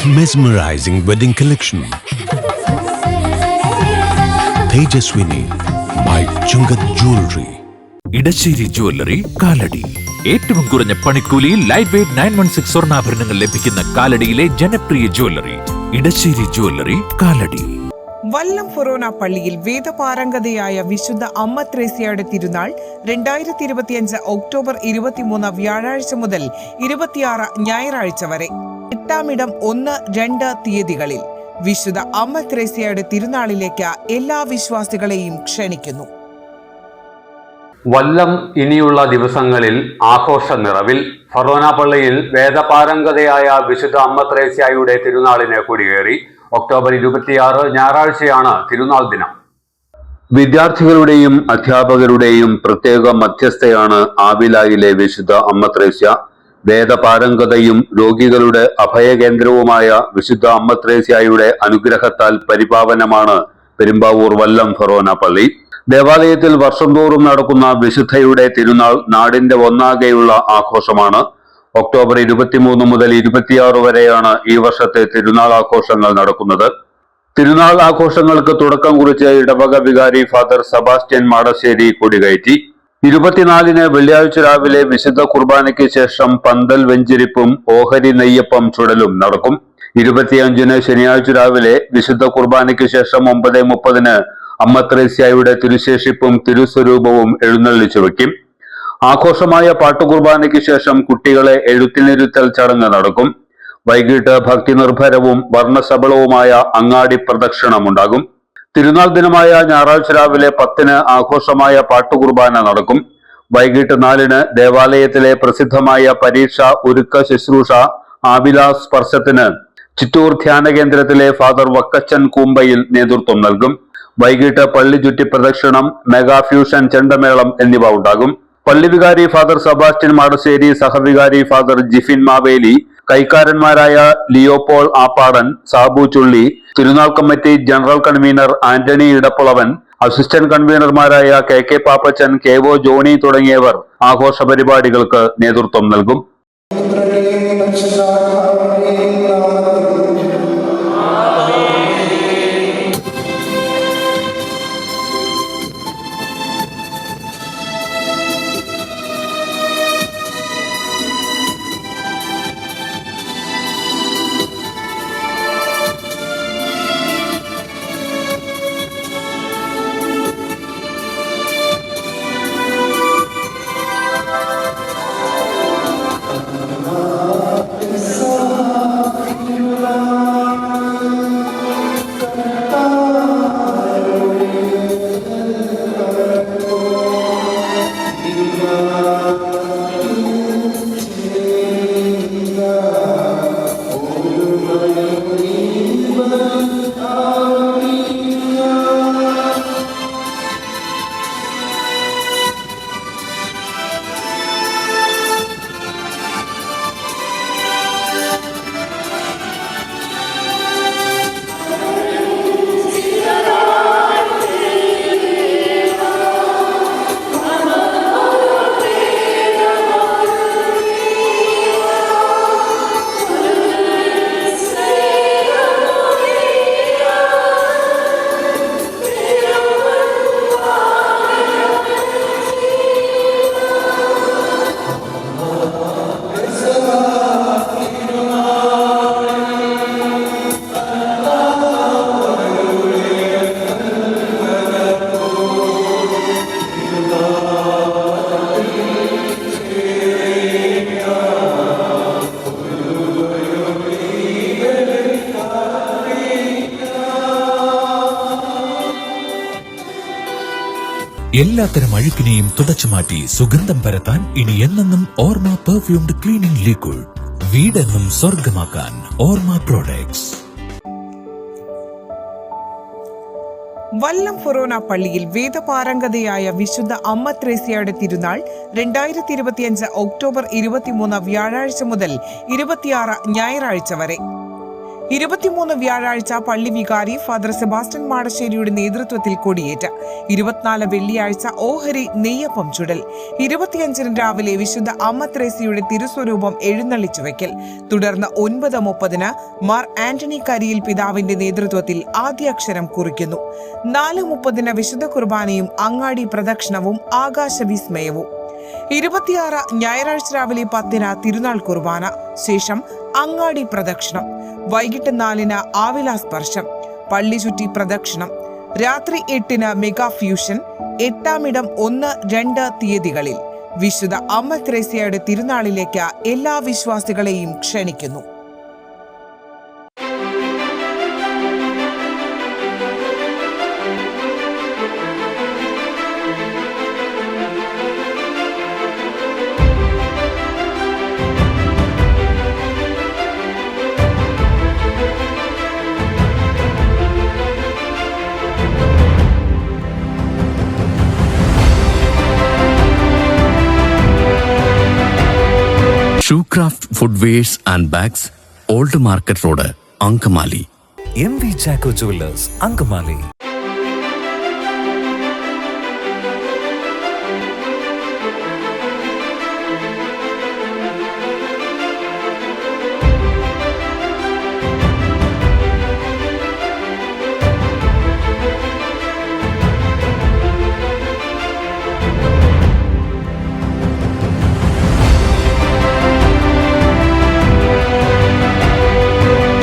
Mesmerizing wedding collection. Tejaswini by Chungat Jewelry. Edassery jewellery Kalady. ഏറ്റവും കുറഞ്ഞ പണിക്കൂലിയിൽ ലൈറ്റ് വെയ്റ്റ് 916 സ്വർണ്ണാഭരണങ്ങൾ ലഭിക്കുന്ന കാലടിയിലെ ജനപ്രിയ ജ്വല്ലറി ഇടശ്ശേരി ജ്വല്ലറി കാലടി. വല്ലം ഫൊറോന പള്ളിയിൽ വേദപാരംഗതയായ വിശുദ്ധ അമ്മ ത്രേസ്യയുടെ തിരുനാൾ 2025 ഒക്ടോബർ 23 വ്യാഴാഴ്ച മുതൽ 26 ഞായറാഴ്ച വരെ. 8-ാം 1, 2 തീയതികളിൽ വിശുദ്ധ അമ്മ ത്രേസ്യയുടെ തിരുനാളിലേക്ക് എല്ലാ വിശ്വാസികളെയും ക്ഷണിക്കുന്നു. വല്ലം ഇനിയുള്ള ദിവസങ്ങളിൽ ആഘോഷ നിറവിൽ. ഫൊറോന പള്ളിയിൽ വേദപാരംഗതയായ വിശുദ്ധ അമ്മ ത്രേസ്യയുടെ തിരുനാളിന് കൊടിയേറി. ഒക്ടോബർ 26 ഞായറാഴ്ചയാണ് തിരുനാൾ ദിനം. വിദ്യാർത്ഥികളുടെയും അധ്യാപകരുടെയും പ്രത്യേക മധ്യസ്ഥയാണ് ആവിലായിലെ വിശുദ്ധ അമ്മ ത്രേസ്യ. വേദപാരംഗതയും രോഗികളുടെ അഭയകേന്ദ്രവുമായ വിശുദ്ധ അമ്മ ത്രേസ്യയുടെ അനുഗ്രഹത്താൽ പരിപാവനമാണ് പെരുമ്പാവൂർ വല്ലം ഫൊറോന പള്ളി. ദേവാലയത്തിൽ വർഷം തോറും നടക്കുന്ന വിശുദ്ധയുടെ തിരുനാൾ നാടിന്റെ ഒന്നാകെയുള്ള ആഘോഷമാണ്. ഒക്ടോബർ 23 മുതൽ 26 വരെയാണ് ഈ വർഷത്തെ തിരുനാൾ ആഘോഷങ്ങൾ നടക്കുന്നത്. തിരുനാൾ ആഘോഷങ്ങൾക്ക് തുടക്കം കുറിച്ച് ഇടവക വികാരി ഫാദർ സെബാസ്റ്റ്യൻ മാടശ്ശേരി കൊടികയറ്റി. 24-ന് വെള്ളിയാഴ്ച രാവിലെ വിശുദ്ധ കുർബാനയ്ക്ക് ശേഷം പന്തൽ വെഞ്ചിരിപ്പും ഓഹരി നെയ്യപ്പം ചുടലും നടക്കും. 25-ന് ശനിയാഴ്ച രാവിലെ വിശുദ്ധ കുർബാനയ്ക്ക് ശേഷം 9:30-ന് അമ്മ ത്രേസ്യയുടെ തിരുശേഷിപ്പും തിരുസ്വരൂപവും എഴുന്നള്ളിച്ചു വയ്ക്കും. ആഘോഷമായ പാട്ടുകുർബാനയ്ക്ക് ശേഷം കുട്ടികളെ എഴുത്തിനിരുത്തൽ ചടങ്ങ് നടക്കും. വൈകിട്ട് ഭക്തി നിർഭരവും വർണ്ണശബളവുമായ അങ്ങാടി പ്രദക്ഷിണമുണ്ടാകും. തിരുനാൾ ദിനമായ ഞായറാഴ്ച രാവിലെ 10-ന് ആഘോഷമായ പാട്ടുകുർബാന നടക്കും. വൈകിട്ട് 4-ന് ദേവാലയത്തിലെ പ്രസിദ്ധമായ പരീക്ഷ ഒരുക്ക ശുശ്രൂഷ ആവിലാ സ്പർശത്തിന് ചിറ്റൂർ ധ്യാന കേന്ദ്രത്തിലെ ഫാദർ വക്കച്ചൻ കൂമ്പയിൽ നേതൃത്വം നൽകും. വൈകിട്ട് പള്ളി ചുറ്റി പ്രദക്ഷിണം, മെഗാ ഫ്യൂഷൻ ചെണ്ടമേളം എന്നിവ ഉണ്ടാകും. പള്ളി വികാരി ഫാദർ സെബാസ്റ്റ്യൻ മാടശ്ശേരി, സഹവികാരി ഫാദർ ജിഫിൻ മാവേലി, കൈക്കാരന്മാരായ ലിയോപോൾ ആപ്പാടൻ, സാബു ചുള്ളി, തിരുനാൾ committee general convener Antony Edappulavan, assistant കൺവീനർമാരായ കെ പാപ്പച്ചൻ, KO ജോണി തുടങ്ങിയവർ ആഘോഷ പരിപാടികൾക്ക് നേതൃത്വം നൽകും. എല്ലാത്തരം അഴുക്കിനെയും തുടച്ചു മാറ്റി സുഗന്ധം പരത്താൻ ഇനി എന്നെന്നും ഓർമ്മ പെർഫ്യൂംഡ് ക്ലീനിംഗ് ലിക്വിഡ്. വീടെന്നും സ്വർഗമാക്കാൻ ഓർമ്മ പ്രോഡക്ട്സ്. വല്ലം ഫൊറോന പള്ളിയിൽ വേദപാരംഗതയായ വിശുദ്ധ അമ്മ ത്രേസ്യയുടെ തിരുനാൾ 2025 ഒക്ടോബർ 23 വ്യാഴാഴ്ച മുതൽ 26 ഞായറാഴ്ച വരെ. 23 വ്യാഴാഴ്ച പള്ളി വികാരി ഫാദർ സെബാസ്റ്റ്യൻ മാടശ്ശേരിയുടെ നേതൃത്വത്തിൽ കൊടിയേറ്റ്. 24 വെള്ളിയാഴ്ച ഓഹരി നെയ്യപ്പം ചുടൽ. 25 രാവിലെ വിശുദ്ധ അമ്മ ത്രേസ്യയുടെ തിരുസ്വരൂപം എഴുന്നള്ളിച്ചു വയ്ക്കൽ. തുടർന്ന് 9:30 മാർ ആന്റണി കരിയിൽ പിതാവിന്റെ നേതൃത്വത്തിൽ ആദ്യാക്ഷരം കുറിക്കുന്നു. 4:30 വിശുദ്ധ കുർബാനയും അങ്ങാടി പ്രദക്ഷിണവും ആകാശവിസ്മയവും. 26 ഞായറാഴ്ച രാവിലെ 10 തിരുനാൾ കുർബാന. ശേഷം അങ്ങാടി പ്രദക്ഷിണം. വൈകിട്ട് 4 ആവിലാസ്പർശം. പള്ളി ചുറ്റി പ്രദക്ഷിണം. രാത്രി 8 മെഗാ ഫ്യൂഷൻ. 8-ാം ഇടം 1-2 തീയതികളിൽ വിശുദ്ധ അമ്മ ത്രേസ്യയുടെ തിരുനാളിലേക്ക് എല്ലാ വിശ്വാസികളെയും ക്ഷണിക്കുന്നു. Shoecraft footwears and bags, old market road, Angamaly. MV Jacko Jewelers, Angamali.